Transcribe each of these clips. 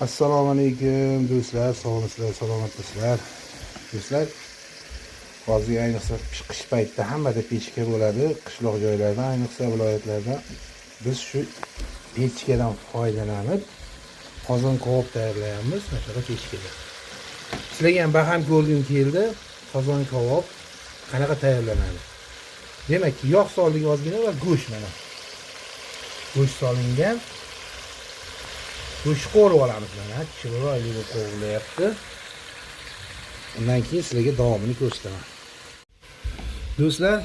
Assalomu alaykum do'stlar, sog'lisizlar, salomatmisizlar? Do'stlar, hozir ayniqsa qish paytida hammada pechka bo'ladi, qishloq joylarda, ayniqsa viloyatlarda biz shu pechkadan foydalanib qozon kabob tayyorlaymiz, mana shu pechkada. Sizlarga ham baham ko'rgim keldi, qozon kabob qanaqa tayyorlanadi. Demak, yog' soldik ozgina va go'sht mana. Go'sht solingan. Go'sht qo'rib olamiz mana, chiroyli bo'lib qo'rilyapti. Undan keyin sizlarga davomini ko'rsataman. Do'stlar,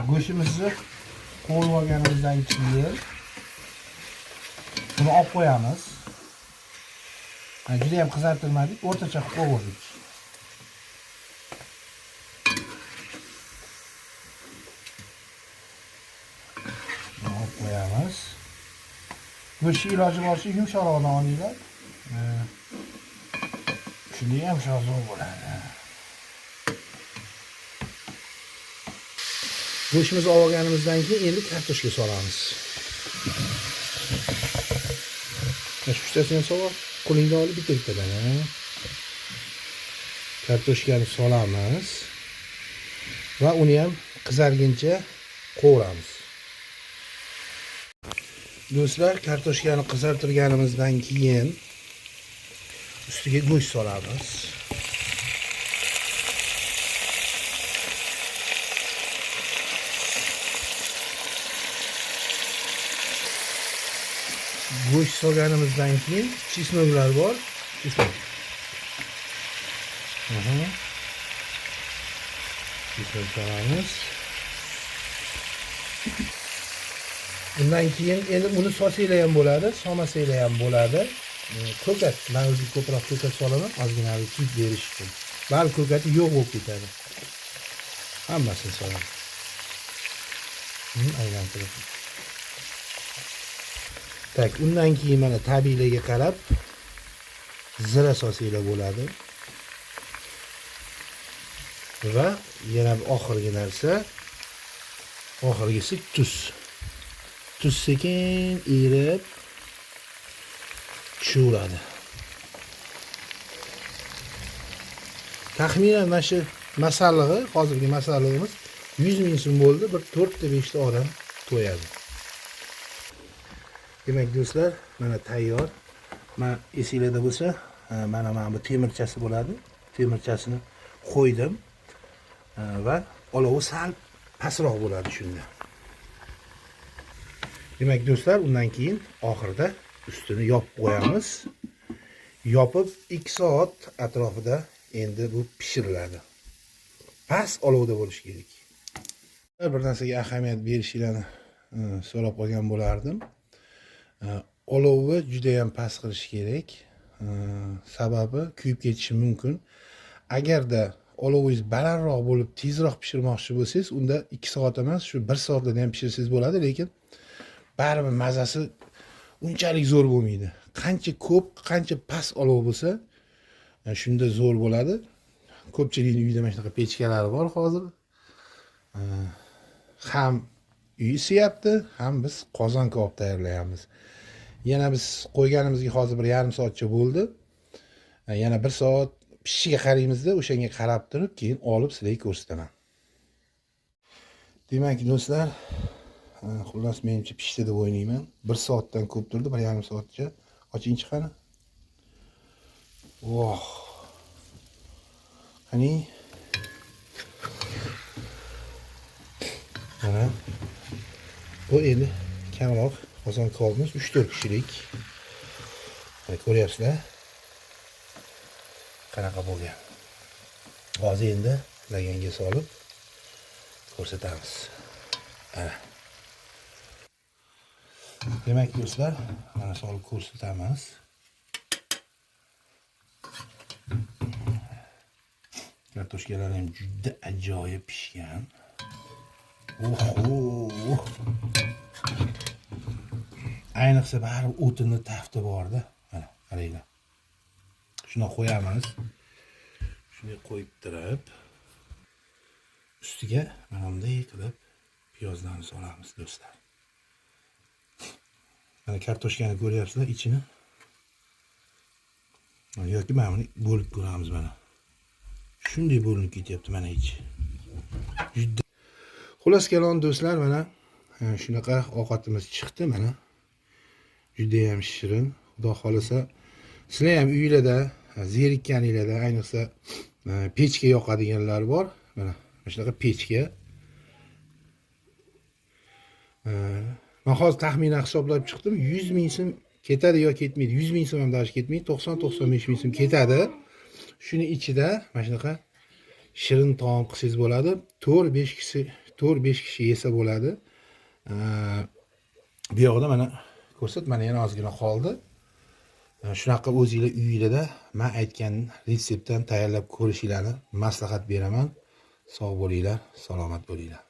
go'shtimizni qo'rib olganimizdan keyin buni olib qo'yamiz. Juda ham qizartirmadik, o'rtacha qilib qovurdik. Olib qo'yamiz. Go'shtni iloji boricha yumshoqroqdan olinglar. Shunday ham zo'r bo'ladi. Go'shtimizni olganimizdan keyin endi kartoshka solamiz. Mana shu uchtasini solib, qo'lingga olib bitta-bittadan. Kartoshkani solamiz va uni ham qizarguncha qovuramiz. Do'stlar, kartoshkani qizartirganimizdan keyin ustiga go'sht solamiz. Go'sht solganimizdan keyin chesnoklar bor. Chesnok solamiz. Undan keyin endi buni solsanglar ham bo'ladi, solmasanglar ham bo'ladi. Ko'kat, men o'zim ko'proq ko'kat solaman, ozginalik hid berish uchun. Bari ko'kati yo'q bo'lib ketadi. Hammasini solaman. Aylantirib. Tak, undan keyin mana tabiiyligiga qarab zira solsanglar bo'ladi. Va yana bir oxirgi narsa, oxirgisi tuz. Tuz sekin erib tushaveradi. Taxminan mana shu masallig'i, hozirgi masallig'imiz 100 ming so'm bo'ldi, bir 4 ta 5 ta odam to'yadi. Demak do'stlar, mana tayyor. Men esingizda bo'lsa, mana bu temirchasi bo'ladi. Temirchasini qo'ydim va olovi sal pastroq bo'ladi shunda. Demak do'stlar, undan keyin oxirida ustini yopib qo'yamiz. Yopib 2 soat atrofida endi bu pishiriladi. Past olovda bo'lishi kerak. Bir narsaga ahamiyat berishinglarni so'rab qolgan bo'lardim. Olovni juda ham past qilish kerak. Sababi kuyib ketishi mumkin. Agarda olovingiz balandroq bo'lib, tezroq pishirmoqchi bo'lsangiz, unda 2 soat emas, shu 1 soatda ham pishirsangiz bo'ladi, lekin baribir mazasi unchalik zo'r bo'lmaydi. Qancha ko'p, qancha past olov bo'lsa, shunda zo'r bo'ladi. Ko'pchilikning uyida mana shunaqa pechkalari bor hozir. Ham uy isiyapti, ham biz qozon kabob tayyorlayapmiz. Yana biz qo'yganimizga hozir bir yarim soatcha bo'ldi. Yana 1 soat pishishiga qaraymizda, o'shanga qarab turib, keyin olib sizlarga ko'rsataman. Demak do'stlar, xullas menimcha pishdi deb o'ylayman. 1 soatdan ko'p turdi, 1,5 soatcha. Ochingchi qani. Voh. Qani. Mana bu endi kamroq qozon kabobimiz 3-4 kishilik. Ko'ryapsizlar? Qanaqa bo'lgan. Hozir endi laganga solib ko'rsatamiz. Ana. Demak do'stlar, mana solib ko'rsatamiz. Kartoshkalar ham juda ajoyib pishgan. Oho! Ayniqsa bari o'tini tafti borda. Mana qaranglar. Shuni qo'yamiz. Shuni qo'yib turib, ustiga mana bunday qilib piyozlarni solamiz do'stlar. Mana kartoshkani ko'ryapsizlar, ichini. yoki mana buni bo'lib ko'ramiz mana. Shunday bo'linib ketyapti mana ichi. Juda. Xullas kalon do'stlar, mana shunaqa ovqatimiz chiqdi mana. Juda ham shirin. Xudo xolasa, sizlar ham uylarda zerikkaninglarda, ayniqsa pechka yoqadiganlar bor. Mana shunaqa pechka. Men hozir taxminan hisoblab chiqdim. 100 ming so'm ketadi yo ketmaydi. 100 ming so'm ham dash ketmaydi. 90-95 ming so'm ketadi. Shuni ichida mana shunaqa shirin taom qilsangiz bo'ladi. 4-5 kishi yesa bo'ladi. Bu yoqda mana ko'rsat, mana yana ozgina qoldi. Shunaqa o'zingizlar uyingizda men aytgan retseptdan tayyorlab ko'rishinglarni maslahat beraman. Sog' bo'linglar, salomat bo'linglar.